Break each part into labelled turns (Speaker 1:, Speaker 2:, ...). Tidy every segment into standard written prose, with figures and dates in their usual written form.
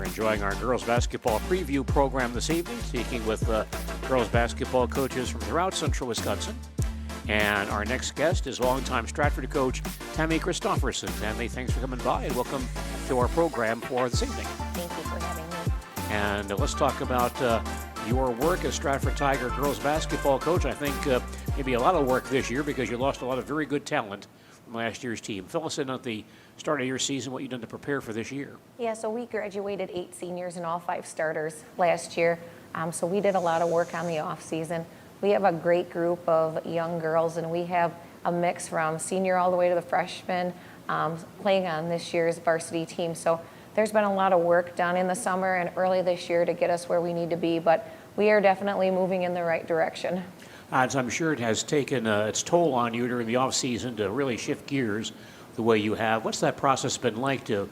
Speaker 1: We're enjoying our girls basketball preview program this evening, speaking with girls basketball coaches from throughout central Wisconsin. And our next guest is longtime Stratford coach Tammie Christopherson. Tammie, thanks for coming by and welcome to our program for this evening.
Speaker 2: Thank you for having me.
Speaker 1: And let's talk about your work as Stratford Tiger girls basketball coach. I think maybe a lot of work this year because you lost a lot of very good talent from last year's team. Fill us in at the start of your season, what you've done to prepare for this year.
Speaker 2: Yeah, so we graduated 8 seniors and all 5 starters last year. So we did a lot of work on the off season. We have a great group of young girls, and we have a mix from senior all the way to the freshmen playing on this year's varsity team. So there's been a lot of work done in the summer and early this year to get us where we need to be, but we are definitely moving in the right direction.
Speaker 1: As I'm sure it has taken its toll on you during the off season to really shift gears the way you have. What's that process been like to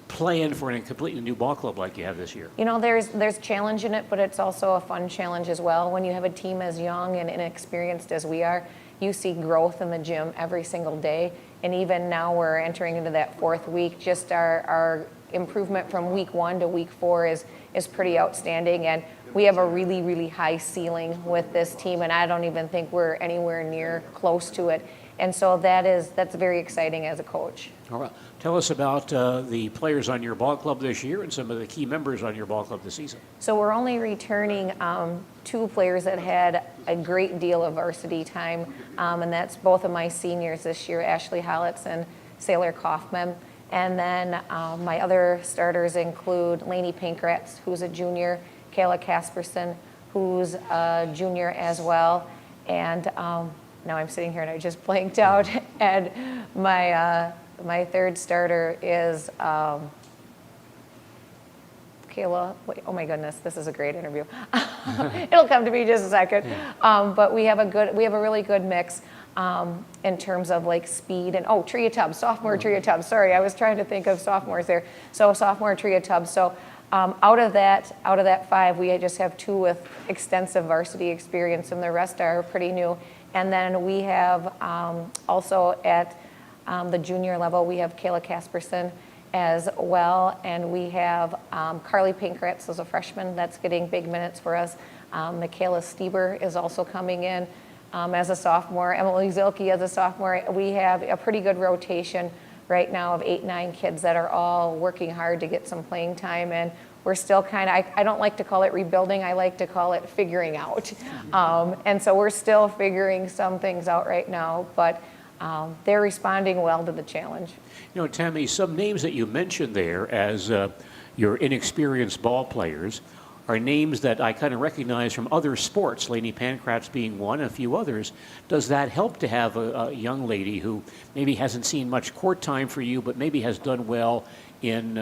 Speaker 1: plan for a completely new ball club like you have this year?
Speaker 2: You know, there's challenge in it, but it's also a fun challenge as well. When you have a team as young and inexperienced as we are, you see growth in the gym every single day. And even now we're entering into that 4th week. Just our improvement from week 1 to week 4 is pretty outstanding. And we have a really, really high ceiling with this team, and I don't even think we're anywhere near close to it. And so that's very exciting as a coach.
Speaker 1: All right. Tell us about the players on your ball club this year and some of the key members on your ball club this season.
Speaker 2: So we're only returning 2 players that had a great deal of varsity time, and that's both of my seniors this year, Ashley Hollitz and Sailor Kaufman. And then my other starters include Lainey Pankratz, who's a junior, Kayla Casperson, who's a junior as well, and now I'm sitting here and I just blanked out. And my 3rd starter is Kayla. Wait, oh my goodness, this is a great interview. It'll come to me just a second. But we have a really good mix in terms of like speed and Tria Tubbs, sophomore Tria Tubbs. Sorry, I was trying to think of sophomores there. So sophomore Tria Tubbs. So out of that 5, we just have 2 with extensive varsity experience, and the rest are pretty new. And then we have also at the junior level, we have Kayla Casperson as well, and we have Carly Pankratz as a freshman that's getting big minutes for us. Michaela Stieber is also coming in as a sophomore. Emily Zaleski as a sophomore. We have a pretty good rotation right now of 8-9 kids that are all working hard to get some playing time, and we're still kind of, I don't like to call it rebuilding, I like to call it figuring out. And so we're still figuring some things out right now, but they're responding well to the challenge.
Speaker 1: You know, Tammie, some names that you mentioned there as your inexperienced ball players are names that I kind of recognize from other sports, Lainey Pankratz being one, a few others. Does that help to have a young lady who maybe hasn't seen much court time for you, but maybe has done well in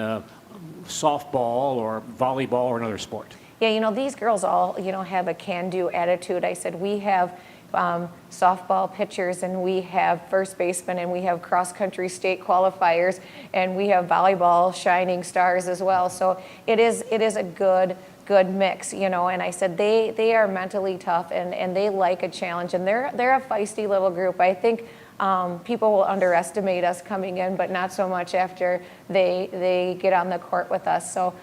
Speaker 1: softball or volleyball or another sport?
Speaker 2: Yeah, you know, these girls all, have a can-do attitude. I said we have softball pitchers, and we have first basemen, and we have cross-country state qualifiers, and we have volleyball shining stars as well. So it is a good mix, and I said they are mentally tough, and they like a challenge, and they're a feisty little group. I think people will underestimate us coming in, but not so much after they get on the court with us. So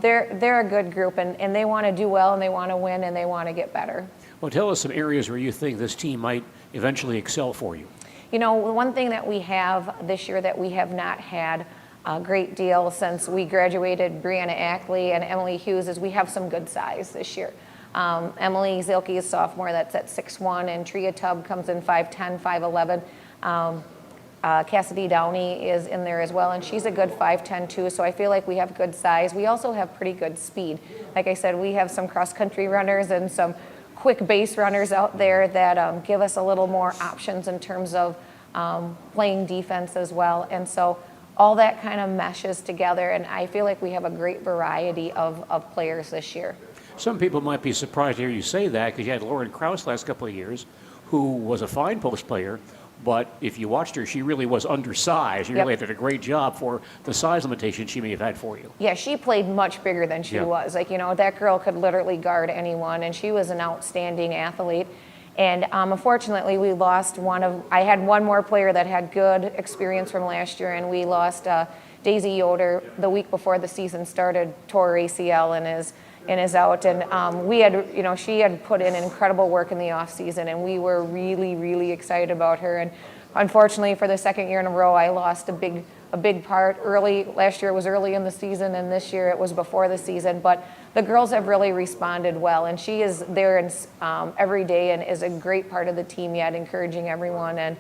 Speaker 2: they're a good group, and they want to do well, and they want to win, and they want to get better.
Speaker 1: Well, tell us some areas where you think this team might eventually excel for you.
Speaker 2: You know, one thing that we have this year that we have not had a great deal since we graduated Brianna Ackley and Emily Hughes is we have some good size this year. Emily Zilke is sophomore, that's at 6'1", and Tria Tubb comes in 5'10", 5'11". Cassidy Downey is in there as well, and she's a good 5'10" too, so I feel like we have good size. We also have pretty good speed. Like I said, we have some cross-country runners and some quick base runners out there that give us a little more options in terms of playing defense as well. And so all that kind of meshes together, and I feel like we have a great variety of players this year.
Speaker 1: Some people might be surprised to hear you say that because you had Lauren Krause last couple of years, who was a fine post player, but if you watched her, she really was undersized. She really did a great job for the size limitation she may have had for you.
Speaker 2: Yeah, she played much bigger than she was. Like, that girl could literally guard anyone, and she was an outstanding athlete. And unfortunately, we lost I had one more player that had good experience from last year, and we lost Daisy Yoder the week before the season started, tore ACL and is out. And we had, she had put in incredible work in the off season, and we were really, really excited about her. And unfortunately, for the second year in a row, I lost a big part early. Last year it was early in the season, and this year it was before the season. But the girls have really responded well, and she is there every day and is a great part of the team yet, encouraging everyone. And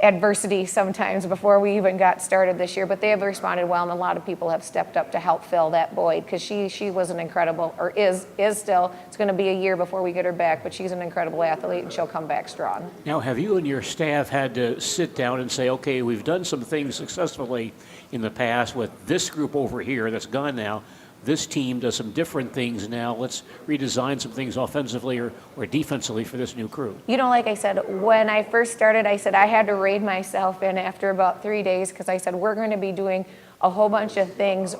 Speaker 2: adversity sometimes before we even got started this year, but they have responded well, and a lot of people have stepped up to help fill that void, because she was an incredible, or is still. It's going to be a year before we get her back, but she's an incredible athlete, and she'll come back strong.
Speaker 1: Now, have you and your staff had to sit down and say, okay, we've done some things successfully in the past with this group over here that's gone now. This team does some different things now. Let's redesign some things offensively or defensively for this new crew.
Speaker 2: Like I said, when I first started, I said I had to rein myself in after about 3 days, because I said we're going to be doing a whole bunch of things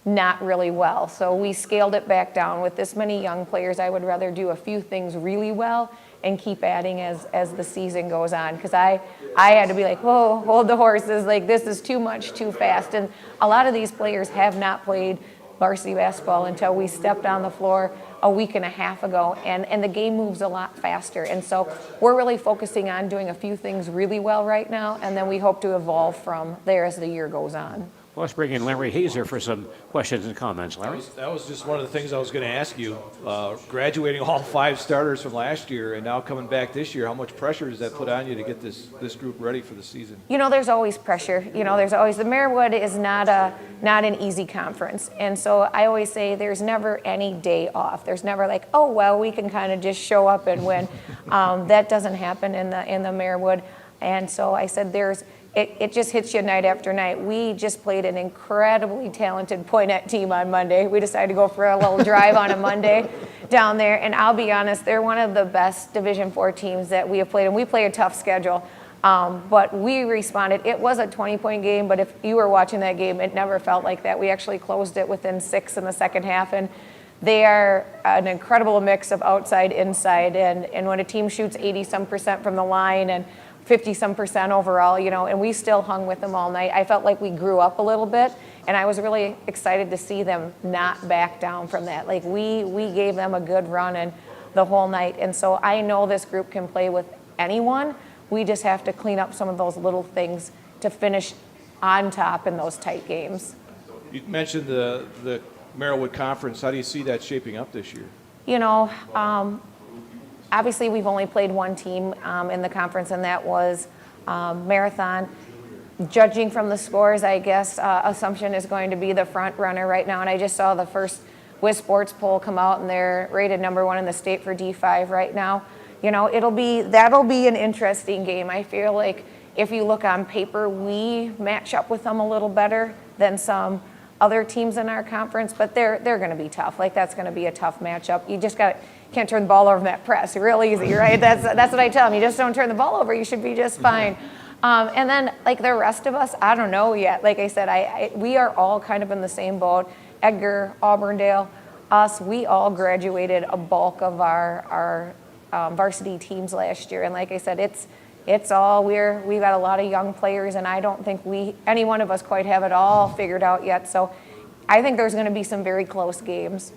Speaker 2: not really well. So we scaled it back down. With this many young players, I would rather do a few things really well and keep adding as the season goes on, because I had to be like, whoa, hold the horses. Like, this is too much, too fast. And a lot of these players have not played varsity basketball until we stepped on the floor a week and a half ago, and the game moves a lot faster. And so we're really focusing on doing a few things really well right now, and then we hope to evolve from there as the year goes on.
Speaker 1: Well, let's bring in Larry Hazer for some questions and comments. Larry?
Speaker 3: That was just one of the things I was going to ask you. Graduating all 5 starters from last year and now coming back this year, how much pressure does that put on you to get this group ready for the season?
Speaker 2: There's always pressure. There's always, the Marywood is not an easy conference. And so I always say there's never any day off. There's never like, oh, well, we can kind of just show up and win. That doesn't happen in the Marywood. And so I said it just hits you night after night. We just played an incredibly talented Poinette team on Monday. We decided to go for a little drive on a Monday down there, and I'll be honest, they're one of the best Division IV teams that we have played, and we play a tough schedule. But we responded. It was a 20-point game, but if you were watching that game, it never felt like that. We actually closed it within 6 in the second half, and they are an incredible mix of outside, inside, and when a team shoots 80-some% from the line and 50-some% overall, and we still hung with them all night. I felt like we grew up a little bit, and I was really excited to see them not back down from that. Like, we gave them a good run and the whole night, and so I know this group can play with anyone. We just have to clean up some of those little things to finish on top in those tight games.
Speaker 3: You mentioned the Marywood Conference. How do you see that shaping up this year?
Speaker 2: Obviously, we've only played one team in the conference, and that was Marathon. Judging from the scores, I guess Assumption is going to be the front runner right now, and I just saw the first Wiz Sports poll come out, and they're rated #1 in the state for D5 right now. That'll be an interesting game. I feel like if you look on paper, we match up with them a little better than some other teams in our conference, but they're going to be tough. Like, that's going to be a tough matchup. You just can't turn the ball over in that press. Real easy, right? That's what I tell them. You just don't turn the ball over, you should be just fine. And then, like, the rest of us, I don't know yet. Like I said, we are all kind of in the same boat. Edgar, Auburndale, us, we all graduated a bulk of our varsity teams last year. And like I said, it's all, we've got a lot of young players, and I don't think any one of us quite have it all figured out yet. So I think there's going to be some very close games.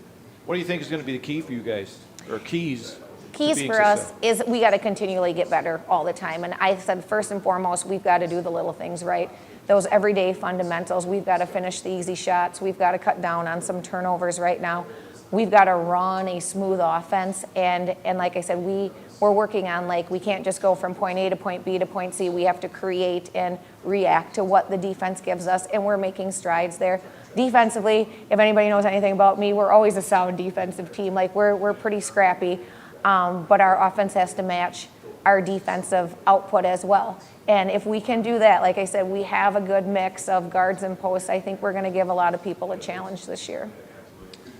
Speaker 3: What do you think is going to be the key for you guys, or keys
Speaker 2: for us is we got to continually get better all the time. And I said, first and foremost, we've got to do the little things right. Those everyday fundamentals. We've got to finish the easy shots. We've got to cut down on some turnovers right now. We've got to run a smooth offense. And like I said, we're working on, like, we can't just go from point A to point B to point C. We have to create and react to what the defense gives us, and we're making strides there. Defensively, if anybody knows anything about me, we're always a sound defensive team. Like, we're pretty scrappy, but our offense has to match our defensive output as well. And if we can do that, like I said, we have a good mix of guards and posts. I think we're going to give a lot of people a challenge this year.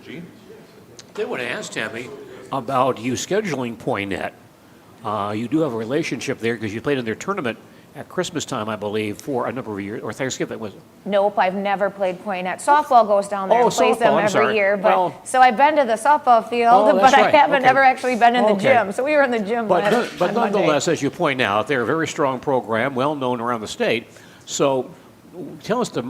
Speaker 3: Gene?
Speaker 1: I want to ask Tammie about you scheduling Poinette. You do have a relationship there because you played in their tournament at Christmas time, I believe, for a number of years, or Thanksgiving, was it?
Speaker 2: Nope, I've never played point net. Softball goes down there and plays
Speaker 1: softball,
Speaker 2: them
Speaker 1: I'm
Speaker 2: every
Speaker 1: sorry.
Speaker 2: year. But
Speaker 1: Well-
Speaker 2: so I've been to the softball field,
Speaker 1: Oh, that's
Speaker 2: but I
Speaker 1: right.
Speaker 2: haven't
Speaker 1: Okay.
Speaker 2: ever actually been in the
Speaker 1: Okay.
Speaker 2: gym. So we were in the gym
Speaker 1: But
Speaker 2: on Monday.
Speaker 1: nonetheless, as you point out, they're a very strong program, well known around the state. So tell us the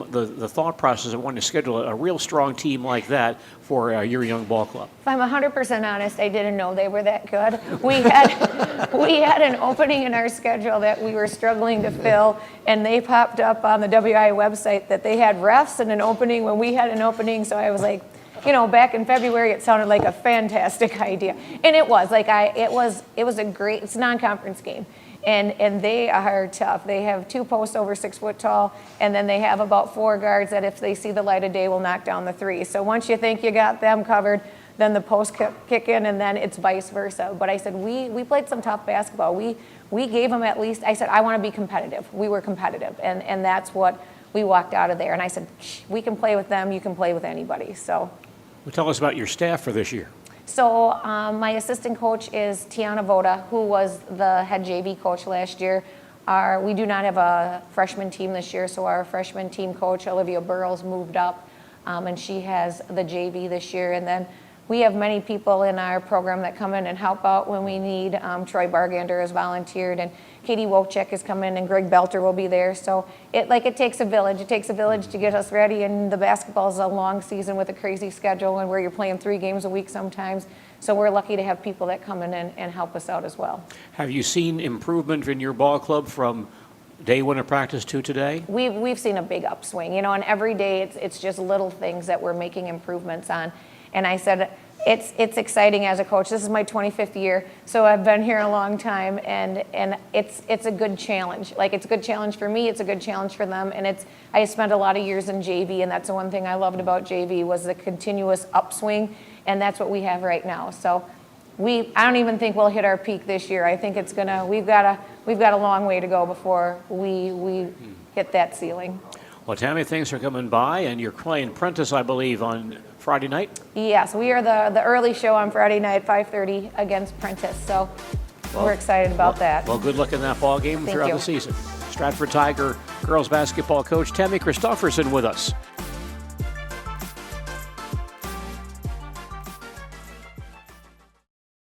Speaker 1: thought process of wanting to schedule a real strong team like that for your young ball club.
Speaker 2: If I'm 100% honest, I didn't know they were that good. We had an opening in our schedule that we were struggling to fill, and they popped up on the WI website that they had refs and an opening when we had an opening. So I was like, back in February, it sounded like a fantastic idea, and it was. It was a great. It's a non-conference game. And they are tough. They have 2 posts over 6 foot tall, and then they have about 4 guards that if they see the light of day will knock down the 3. So once you think you got them covered, then the posts kick in, and then it's vice versa. But I said, we played some tough basketball. We gave them at least, I said, I want to be competitive. We were competitive, and that's what we walked out of there. And I said, we can play with them, you can play with anybody. So.
Speaker 1: Well, tell us about your staff for this year.
Speaker 2: So my assistant coach is Tiana Voda, who was the head JV coach last year. We do not have a freshman team this year, so our freshman team coach, Olivia Burrows, moved up, and she has the JV this year. And then we have many people in our program that come in and help out when we need. Troy Bargander has volunteered, and Katie Wojcik has come in, and Greg Belter will be there. So it takes a village. It takes a village to get us ready, and the basketball is a long season with a crazy schedule and where you're playing 3 games a week sometimes. So we're lucky to have people that come in and help us out as well.
Speaker 1: Have you seen improvement in your ball club from day 1 of practice to today?
Speaker 2: We've seen a big upswing, and every day it's just little things that we're making improvements on. And I said, it's exciting as a coach. This is my 25th year, so I've been here a long time, and it's a good challenge. It's a good challenge for me, it's a good challenge for them, and I spent a lot of years in JV, and that's the one thing I loved about JV was the continuous upswing, and that's what we have right now. So I don't even think we'll hit our peak this year. I think we've got a long way to go before we hit that ceiling.
Speaker 1: Well, Tammie, thanks for coming by, and you're playing Prentice, I believe, on Friday night?
Speaker 2: Yes, we are the early show on Friday night, 5:30 against Prentice, so we're excited about that.
Speaker 1: Well, good luck in that ball game
Speaker 2: Thank
Speaker 1: throughout
Speaker 2: you.
Speaker 1: the season. Stratford Tiger girls basketball coach Tammie Christopherson with us.